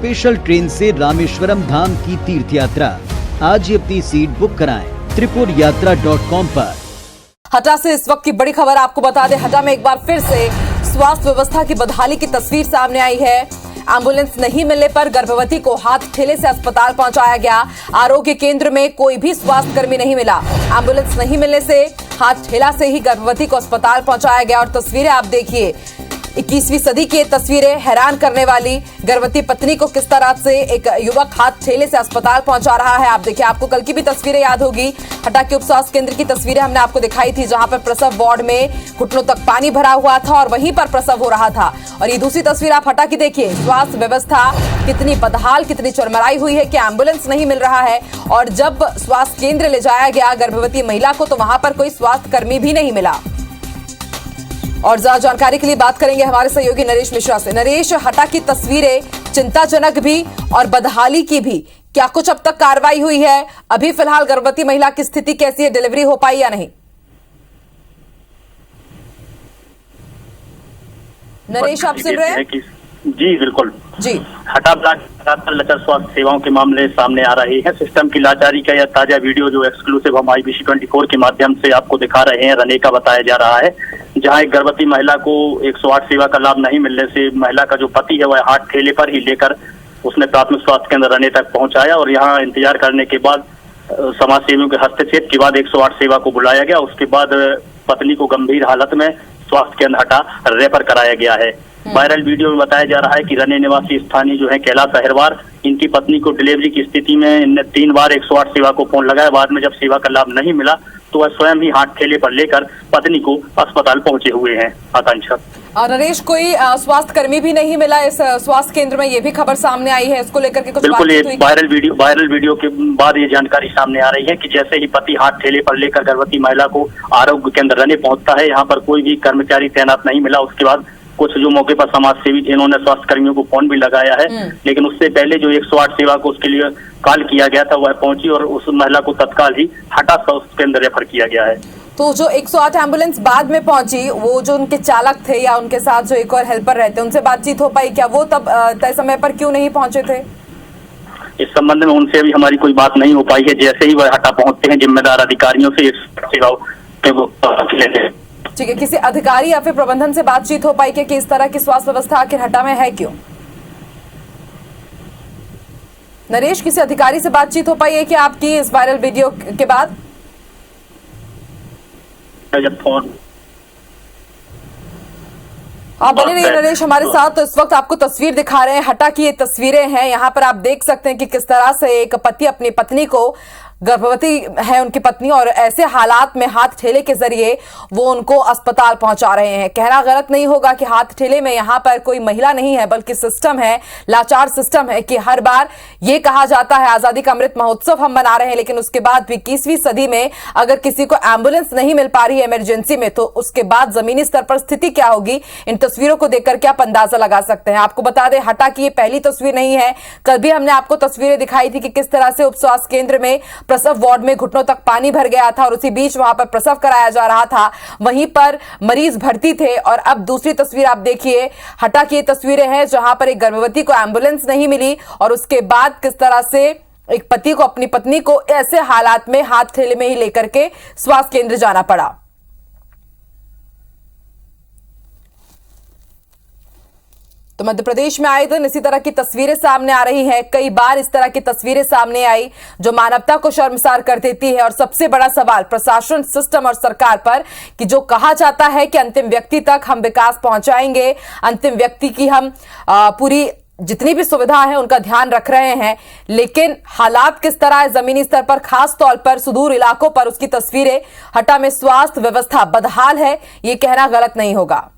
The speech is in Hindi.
स्पेशल ट्रेन से रामेश्वरम धाम की तीर्थ यात्रा। आज ही अपनी सीट बुक कराएं tripurayatra.com पर। हटा से इस वक्त की बड़ी खबर आपको बता दें, हटा में एक बार फिर से स्वास्थ्य व्यवस्था की बदहाली की तस्वीर सामने आई है। एम्बुलेंस नहीं मिलने पर गर्भवती को हाथ ठेले से अस्पताल पहुंचाया गया। आरोग्य केंद्र में कोई भी स्वास्थ्य कर्मी नहीं मिला। एम्बुलेंस नहीं मिलने से हाथ ठेला से ही गर्भवती को अस्पताल पहुंचाया गया। और तस्वीरें आप देखिए, 21वीं सदी की तस्वीरें, हैरान करने वाली। गर्भवती पत्नी को किस तरह से एक युवक हाथ ठेले से अस्पताल पहुंचा रहा है। आप देखिए, आपको कल की भी तस्वीरें याद होगी। हटा के उप स्वास्थ्य केंद्र की तस्वीरें हमने आपको दिखाई थी, जहां पर प्रसव वार्ड में घुटनों तक पानी भरा हुआ था और वहीं पर प्रसव हो रहा था। और ये दूसरी तस्वीर आप हटा की देखिए, स्वास्थ्य व्यवस्था कितनी बदहाल, कितनी चरमराई हुई है कि एम्बुलेंस नहीं मिल रहा है। और जब स्वास्थ्य केंद्र ले जाया गया गर्भवती महिला को, तो वहां पर कोई स्वास्थ्य कर्मी भी नहीं मिला। और ज्यादा जानकारी के लिए बात करेंगे हमारे सहयोगी नरेश मिश्रा से। नरेश, हटा की तस्वीरें चिंताजनक भी और बदहाली की भी, क्या कुछ अब तक कार्रवाई हुई है? अभी फिलहाल गर्भवती महिला की स्थिति कैसी है? डिलीवरी हो पाई या नहीं? नरेश, आप सुन रहे हैं? जी बिल्कुल जी। हटा ब्लॉक लगातार लचर स्वास्थ्य सेवाओं के मामले सामने आ रहे हैं। सिस्टम की लाचारी का यह ताजा वीडियो जो एक्सक्लूसिव हम IBC 24 के माध्यम से आपको दिखा रहे हैं, रने का बताया जा रहा है, जहां एक गर्भवती महिला को 108 सेवा का लाभ नहीं मिलने से महिला का जो पति है वह हाथ ठेले पर ही लेकर उसने प्राथमिक स्वास्थ्य केंद्र रने तक पहुंचाया। और यहाँ इंतजार करने के बाद समाज सेवियों के हस्तक्षेप के बाद 108 सेवा को बुलाया गया। उसके बाद पत्नी को गंभीर हालत में स्वास्थ्य केंद्र हटा रेफर कराया गया है। वायरल वीडियो में बताया जा रहा है कि रने निवासी स्थानीय जो है कैलाश अहिरवार, इनकी पत्नी को डिलीवरी की स्थिति में इनने 3 बार 108 सेवा को फोन लगाया। बाद में जब सेवा का लाभ नहीं मिला तो वह स्वयं ही हाथ ठेले पर लेकर पत्नी को अस्पताल पहुंचे हुए हैं। आकांक्षा और नरेश, कोई स्वास्थ्य कर्मी भी नहीं मिला इस स्वास्थ्य केंद्र में, ये भी खबर सामने आई है। इसको लेकर के कुछ बिल्कुल, ये वायरल वीडियो के बाद ये जानकारी सामने आ रही है कि जैसे ही पति हाथ ठेले पर लेकर गर्भवती महिला को आरोग्य केंद्र रने पहुंचता है, यहाँ पर कोई भी कर्मचारी तैनात नहीं मिला। उसके बाद कुछ जो मौके पर समाज सेवी थे, इन्होंने स्वास्थ्य कर्मियों को फोन भी लगाया है, लेकिन उससे पहले जो 108 सेवा को उसके लिए कॉल किया गया था वह पहुंची और उस महिला को तत्काल ही हटा स्वास्थ्य केंद्र रेफर किया गया है। तो जो 108 एम्बुलेंस बाद में पहुंची, वो जो उनके चालक थे या उनके साथ जो एक और हेल्पर रहते, उनसे बातचीत हो पाई क्या? वो तब तय समय पर क्यों नहीं पहुंचे थे? इस संबंध में उनसे अभी हमारी कोई बात नहीं हो पाई है। जैसे ही वह हटा पहुंचते हैं, जिम्मेदार अधिकारियों से सेवाओं के वो लेते हैं। ठीक है, किसी अधिकारी या फिर प्रबंधन से बातचीत हो पाई कि इस तरह की स्वास्थ्य व्यवस्था आखिर हटा में है क्यों? नरेश, किसी अधिकारी से बातचीत हो पाई है कि आपकी इस वायरल वीडियो के बाद? आप बने रहिए नरेश हमारे साथ। तो इस वक्त आपको तस्वीर दिखा रहे हैं, हटा की ये तस्वीरें हैं। यहाँ पर आप देख सकते हैं कि किस तरह से एक पति अपनी पत्नी को, गर्भवती है उनकी पत्नी, और ऐसे हालात में हाथ ठेले के जरिए वो उनको अस्पताल पहुंचा रहे हैं। कहना गलत नहीं होगा कि हाथ ठेले में यहाँ पर कोई महिला नहीं है, बल्कि सिस्टम है, लाचार सिस्टम है कि हर बार ये कहा जाता है आजादी का अमृत महोत्सव हम मना रहे हैं, लेकिन उसके बाद भी 21वीं सदी में अगर किसी को एम्बुलेंस नहीं मिल पा रही है इमरजेंसी में, तो उसके बाद जमीनी स्तर पर स्थिति क्या होगी, इन तस्वीरों को देखकर के आप अंदाजा लगा सकते हैं। आपको बता दें, हटा की ये पहली तस्वीर नहीं है। कल भी हमने आपको तस्वीरें दिखाई थी कि किस तरह से उप स्वास्थ्य केंद्र में प्रसव वार्ड में घुटनों तक पानी भर गया था और उसी बीच वहां पर प्रसव कराया जा रहा था, वहीं पर मरीज भर्ती थे। और अब दूसरी तस्वीर आप देखिए, हटा की तस्वीरें हैं जहां पर एक गर्भवती को एम्बुलेंस नहीं मिली और उसके बाद किस तरह से एक पति को अपनी पत्नी को ऐसे हालात में हाथ ठेले में ही लेकर के स्वास्थ्य केंद्र जाना पड़ा। तो मध्य प्रदेश में आए दिन इसी तरह की तस्वीरें सामने आ रही हैं। कई बार इस तरह की तस्वीरें सामने आई जो मानवता को शर्मसार कर देती है। और सबसे बड़ा सवाल प्रशासन, सिस्टम और सरकार पर कि जो कहा जाता है कि अंतिम व्यक्ति तक हम विकास पहुंचाएंगे, अंतिम व्यक्ति की हम पूरी जितनी भी सुविधा है उनका ध्यान रख रहे हैं, लेकिन हालात किस तरह है जमीनी स्तर पर, खास तौर पर सुदूर इलाकों पर, उसकी तस्वीरें, हटा में स्वास्थ्य व्यवस्था बदहाल है, ये कहना गलत नहीं होगा।